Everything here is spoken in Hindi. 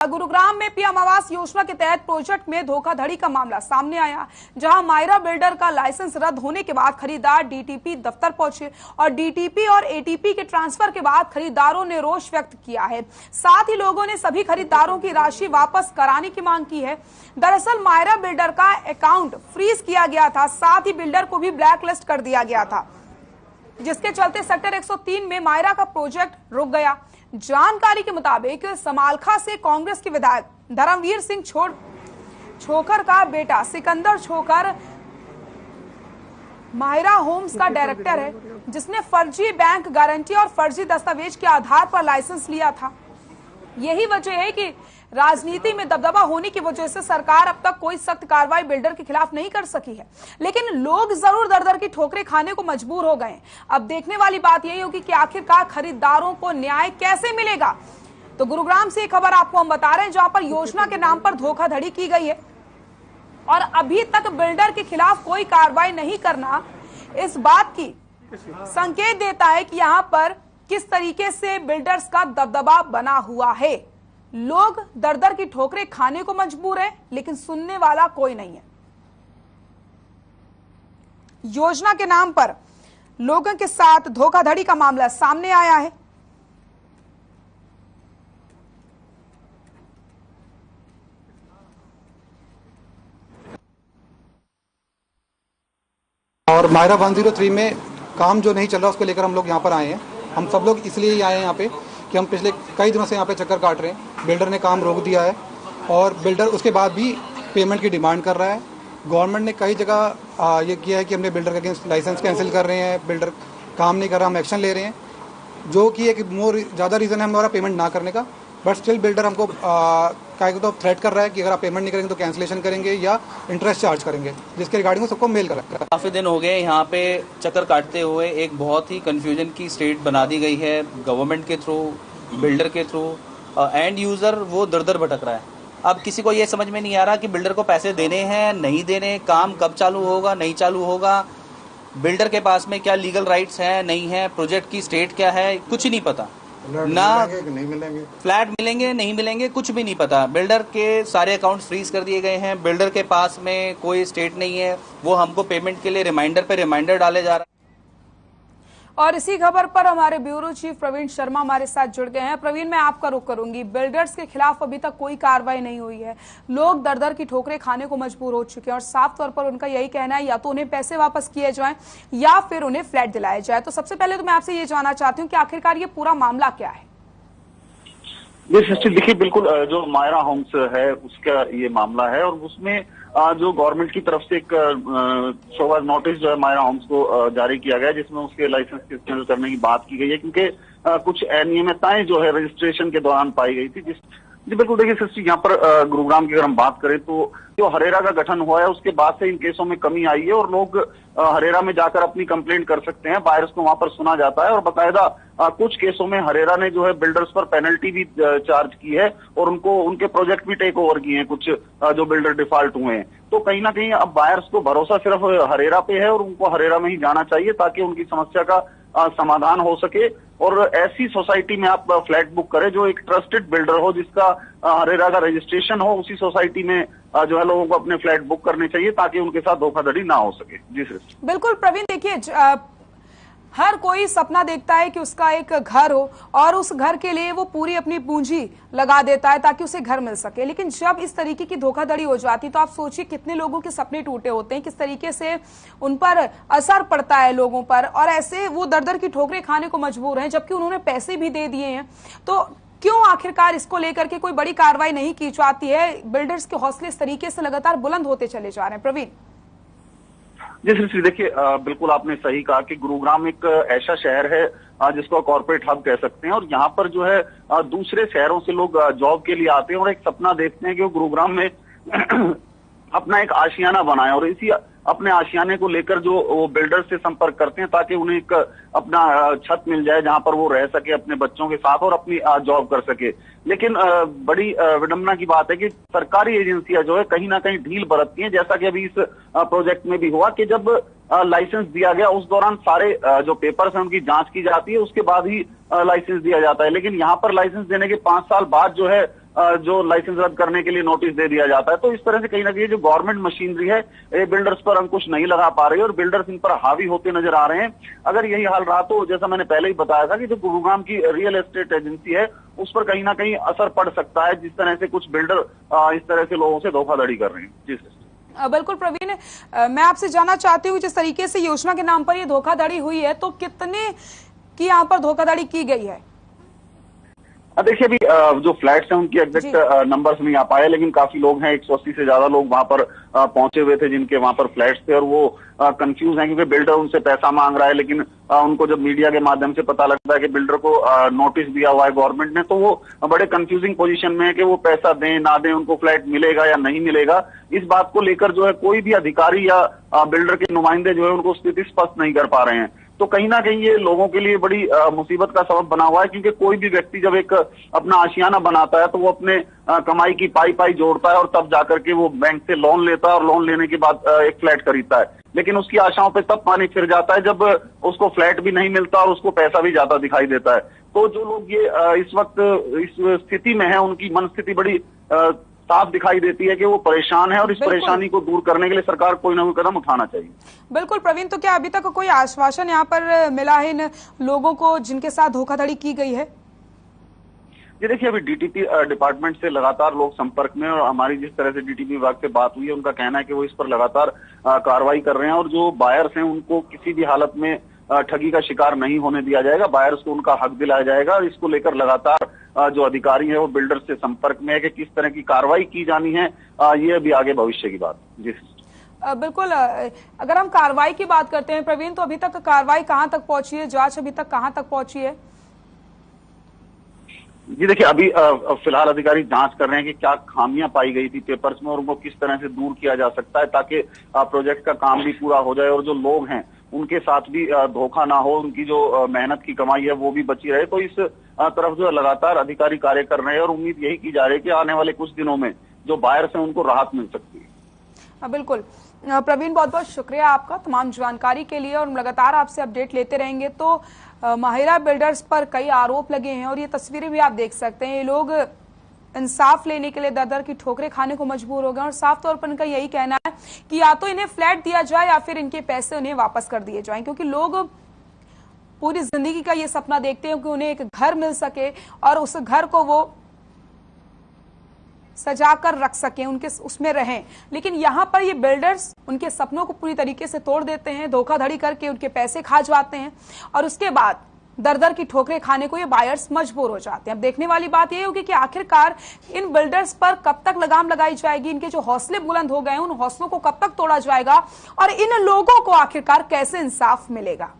गुरुग्राम में पीएम आवास योजना के तहत प्रोजेक्ट में धोखाधड़ी का मामला सामने आया, जहां मायरा बिल्डर का लाइसेंस रद्द होने के बाद खरीदार डीटीपी दफ्तर पहुंचे और डीटीपी और एटीपी के ट्रांसफर के बाद खरीदारों ने रोष व्यक्त किया है। साथ ही लोगों ने सभी खरीदारों की राशि वापस कराने की मांग की है। दरअसल मायरा बिल्डर का अकाउंट फ्रीज किया गया था, साथ ही बिल्डर को भी ब्लैकलिस्ट कर दिया गया था, जिसके चलते सेक्टर 103 में मायरा का प्रोजेक्ट रुक गया। जानकारी के मुताबिक समालखा से कांग्रेस के विधायक धर्मवीर सिंह छोकर का बेटा सिकंदर छोकर मायरा होम्स का डायरेक्टर है, जिसने फर्जी बैंक गारंटी और फर्जी दस्तावेज के आधार पर लाइसेंस लिया था। यही वजह है कि राजनीति में दबदबा होने की वजह से सरकार अब तक कोई सख्त कार्रवाई बिल्डर के खिलाफ नहीं कर सकी है, लेकिन लोग जरूर दर दर की ठोकरें खाने को मजबूर हो गए। अब देखने वाली बात यही होगी कि आखिरकार खरीदारों को न्याय कैसे मिलेगा। तो गुरुग्राम से एक खबर आपको हम बता रहे हैं, जहां पर योजना के नाम पर धोखाधड़ी की गई है और अभी तक बिल्डर के खिलाफ कोई कार्रवाई नहीं करना इस बात की संकेत देता है कि यहां पर किस तरीके से बिल्डर्स का दबदबा बना हुआ है। लोग दर दर की ठोकरें खाने को मजबूर हैं, लेकिन सुनने वाला कोई नहीं है। योजना के नाम पर लोगों के साथ धोखाधड़ी का मामला सामने आया है। और मायरा 103 में काम जो नहीं चल रहा उसको लेकर हम लोग यहाँ पर आए हैं। हम सब लोग इसलिए ही आए हैं यहाँ पे कि हम पिछले कई दिनों से यहाँ पे चक्कर काट रहे हैं। बिल्डर ने काम रोक दिया है और बिल्डर उसके बाद भी पेमेंट की डिमांड कर रहा है। गवर्नमेंट ने कई जगह ये किया है कि हमने बिल्डर के अगेंस्ट लाइसेंस कैंसिल कर रहे हैं, बिल्डर काम नहीं कर रहा, हम एक्शन ले रहे हैं, जो कि एक ज़्यादा रीज़न है हमारा पेमेंट ना करने का। बट स्टिल बिल्डर हमको तो थ्रेट कर रहा है कि अगर आप पेमेंट नहीं करेंगे तो कैंसिलेशन करेंगे या इंटरेस्ट चार्ज करेंगे, जिसके रिगार्डिंग सबको मेल कर रहा है। काफ़ी दिन हो गए यहाँ पे चक्कर काटते हुए। एक बहुत ही कन्फ्यूजन की स्टेट बना दी गई है गवर्नमेंट के थ्रू, बिल्डर के थ्रू। एंड यूज़र वो दर दर भटक रहा है। अब किसी को ये समझ में नहीं आ रहा कि बिल्डर को पैसे देने हैं नहीं देने, काम कब चालू होगा नहीं चालू होगा, बिल्डर के पास में क्या लीगल राइट्स हैं नहीं है, प्रोजेक्ट की स्टेट क्या है, कुछ नहीं पता। ना नहीं मिलेंगे फ्लैट मिलेंगे नहीं मिलेंगे, कुछ भी नहीं पता। बिल्डर के सारे अकाउंट फ्रीज कर दिए गए हैं। बिल्डर के पास में कोई स्टेट नहीं है, वो हमको पेमेंट के लिए रिमाइंडर पे रिमाइंडर डाले जा रहा है। और इसी खबर पर हमारे ब्यूरो चीफ प्रवीण शर्मा हमारे साथ जुड़ गए हैं। प्रवीण, मैं आपका रुख करूंगी। बिल्डर्स के खिलाफ अभी तक कोई कार्रवाई नहीं हुई है, लोग दर दर की ठोकरें खाने को मजबूर हो चुके हैं और साफ तौर पर उनका यही कहना है या तो उन्हें पैसे वापस किए जाएं या फिर उन्हें फ्लैट दिलाया जाए। तो सबसे पहले तो मैं आपसे ये जानना चाहती हूँ कि आखिरकार ये पूरा मामला क्या है। जी सृष्टि, देखिए बिल्कुल जो मायरा होम्स है उसका ये मामला है और उसमें जो गवर्नमेंट की तरफ से एक शोकॉज नोटिस जो है मायरा होम्स को जारी किया गया, जिसमें उसके लाइसेंस कैंसिल करने की बात की गई है, क्योंकि कुछ अनियमितताएं जो है रजिस्ट्रेशन के दौरान पाई गई थी। जी बिल्कुल, देखिए सृष्टि, यहाँ पर गुरुग्राम की अगर हम बात करें तो जो हरेरा का गठन हुआ है उसके बाद से इन केसों में कमी आई है और लोग हरेरा में जाकर अपनी कंप्लेंट कर सकते हैं। बायर्स को वहां पर सुना जाता है और बाकायदा कुछ केसों में हरेरा ने जो है बिल्डर्स पर पेनल्टी भी चार्ज की है और उनको उनके प्रोजेक्ट भी टेक ओवर किए हैं कुछ जो बिल्डर डिफॉल्ट हुए हैं। तो कहीं ना कहीं अब बायर्स को भरोसा सिर्फ हरेरा पे है और उनको हरेरा में ही जाना चाहिए ताकि उनकी समस्या का समाधान हो सके। और ऐसी सोसाइटी में आप फ्लैट बुक करें जो एक ट्रस्टेड बिल्डर हो, जिसका हरेरा का रजिस्ट्रेशन हो, उसी सोसाइटी में जो है लोगों को अपने फ्लैट बुक करने चाहिए ताकि उनके साथ धोखाधड़ी ना हो सके। जी सर। बिल्कुल प्रवीण, देखिए हर कोई सपना देखता है कि उसका एक घर हो और उस घर के लिए वो पूरी अपनी पूंजी लगा देता है ताकि उसे घर मिल सके, लेकिन जब इस तरीके की धोखाधड़ी हो जाती तो आप सोचिए कितने लोगों के सपने टूटे होते हैं, किस तरीके से उन पर असर पड़ता है लोगों पर, और ऐसे वो दर दर की ठोकरें खाने को मजबूर हैं जबकि उन्होंने पैसे भी दे दिए हैं। तो क्यों आखिरकार इसको लेकर के कोई बड़ी कार्रवाई नहीं की जाती है? बिल्डर्स के हौसले इस तरीके से लगातार बुलंद होते चले जा रहे हैं। प्रवीण जी सर, देखिए बिल्कुल आपने सही कहा कि गुरुग्राम एक ऐसा शहर है जिसको कॉर्पोरेट हब कह सकते हैं और यहाँ पर जो है दूसरे शहरों से लोग जॉब के लिए आते हैं और एक सपना देखते हैं कि वो गुरुग्राम में अपना एक आशियाना बनाए और इसी अपने आशियाने को लेकर जो वो बिल्डर से संपर्क करते हैं ताकि उन्हें एक अपना छत मिल जाए जहां पर वो रह सके अपने बच्चों के साथ और अपनी जॉब कर सके। लेकिन बड़ी विडंबना की बात है कि सरकारी एजेंसियां जो है कहीं ना कहीं ढील बरतती हैं, जैसा कि अभी इस प्रोजेक्ट में भी हुआ कि जब लाइसेंस दिया गया उस दौरान सारे जो पेपर्स हैं उनकी जांच की जाती है, उसके बाद ही लाइसेंस दिया जाता है। लेकिन यहाँ पर लाइसेंस देने के 5 साल बाद जो है जो लाइसेंस रद्द करने के लिए नोटिस दे दिया जाता है। तो इस तरह से कहीं ना कहीं जो गवर्नमेंट मशीनरी है ये बिल्डर्स पर अंकुश नहीं लगा पा रही है और बिल्डर्स इन पर हावी होते नजर आ रहे हैं। अगर यही हाल रहा तो जैसा मैंने पहले ही बताया था कि जो गुरुग्राम की रियल एस्टेट एजेंसी है उस पर कहीं ना कहीं असर पड़ सकता है, जिस तरह से कुछ बिल्डर इस तरह से लोगों से धोखाधड़ी कर रहे हैं। जी बिल्कुल प्रवीण, मैं आपसे जानना चाहती हूँ जिस तरीके से योजना के नाम पर ये धोखाधड़ी हुई है तो कितने की यहाँ पर धोखाधड़ी की गई है? देखिए अभी जो फ्लैट्स हैं उनकी एग्जैक्ट नंबर्स नहीं आ पाए, लेकिन काफी लोग हैं, 180 से ज्यादा लोग वहां पर पहुंचे हुए थे जिनके वहां पर फ्लैट्स थे और वो कंफ्यूज हैं क्योंकि बिल्डर उनसे पैसा मांग रहा है। लेकिन उनको जब मीडिया के माध्यम से पता लगता है कि बिल्डर को नोटिस दिया हुआ है गवर्नमेंट ने, तो वो बड़े कंफ्यूजिंग पोजीशन में है कि वो पैसा दें ना दें, उनको फ्लैट मिलेगा या नहीं मिलेगा। इस बात को लेकर जो है कोई भी अधिकारी या बिल्डर के नुमाइंदे जो है उनको स्थिति स्पष्ट नहीं कर पा रहे हैं। तो कहीं ना कहीं ये लोगों के लिए बड़ी मुसीबत का सबब बना हुआ है, क्योंकि कोई भी व्यक्ति जब एक अपना आशियाना बनाता है तो वो अपने कमाई की पाई जोड़ता है और तब जाकर के वो बैंक से लोन लेता है और लोन लेने के बाद एक फ्लैट खरीदता है। लेकिन उसकी आशाओं पे तब पानी फिर जाता है जब उसको फ्लैट भी नहीं मिलता और उसको पैसा भी ज्यादा दिखाई देता है। तो जो लोग ये इस वक्त इस स्थिति में है उनकी मन स्थिति बड़ी साफ दिखाई देती है कि वो परेशान है और इस परेशानी को दूर करने के लिए सरकार कोई ना कोई कदम उठाना चाहिए। बिल्कुल प्रवीण, तो क्या अभी तक कोई आश्वासन यहाँ पर मिला है इन लोगों को जिनके साथ धोखाधड़ी की गई है? ये देखिए अभी डीटीपी डिपार्टमेंट से लगातार लोग संपर्क में, और हमारी जिस तरह से डीटीपी विभाग से बात हुई है उनका कहना है कि वो इस पर लगातार कार्रवाई कर रहे हैं और जो बायर्स हैं उनको किसी भी हालत में ठगी का शिकार नहीं होने दिया जाएगा। बायर्स को उनका हक दिलाया जाएगा। इसको लेकर लगातार जो अधिकारी है वो बिल्डर्स से संपर्क में है कि किस तरह की कार्रवाई की जानी है, ये अभी आगे भविष्य की बात। जी बिल्कुल, अगर हम कार्रवाई की बात करते हैं प्रवीण, तो अभी तक कार्रवाई कहां तक पहुंची है, जांच अभी तक कहां तक पहुंची है? जी देखिए अभी फिलहाल अधिकारी जांच कर रहे हैं कि क्या खामियां पाई गई थी पेपर्स में और उनको किस तरह से दूर किया जा सकता है ताकि प्रोजेक्ट का काम भी पूरा हो जाए और जो लोग हैं उनके साथ भी धोखा ना हो, उनकी जो मेहनत की कमाई है वो भी बची रहे। तो इस तरफ जो लगातार अधिकारी कार्य कर रहे हैं और उम्मीद यही की जा रही है कि आने वाले कुछ दिनों में जो बायर्स हैं उनको राहत मिल सकती है। बिल्कुल प्रवीण, बहुत बहुत शुक्रिया आपका तमाम जानकारी के लिए और हम लगातार आपसे अपडेट लेते रहेंगे। तो माहिरा बिल्डर्स पर कई आरोप लगे हैं और ये तस्वीरें भी आप देख सकते हैं। ये लोग इंसाफ लेने के लिए दर दर की ठोकरें खाने को मजबूर हो गए और साफ तौर पर इनका यही कहना है कि या तो इन्हें फ्लैट दिया जाए या फिर इनके पैसे उन्हें वापस कर दिए जाएं, क्योंकि लोग पूरी जिंदगी का ये सपना देखते हैं कि उन्हें एक घर मिल सके और उस घर को वो सजा कर रख सकें, उनके उसमें रहें। लेकिन यहाँ पर ये बिल्डर्स उनके सपनों को पूरी तरीके से तोड़ देते हैं, धोखाधड़ी करके उनके पैसे खा जाते हैं और उसके बाद दर दर की ठोकरें खाने को ये बायर्स मजबूर हो जाते हैं। अब देखने वाली बात ये होगी कि आखिरकार इन बिल्डर्स पर कब तक लगाम लगाई जाएगी, इनके जो हौसले बुलंद हो गए उन हौसलों को कब तक तोड़ा जाएगा और इन लोगों को आखिरकार कैसे इंसाफ मिलेगा।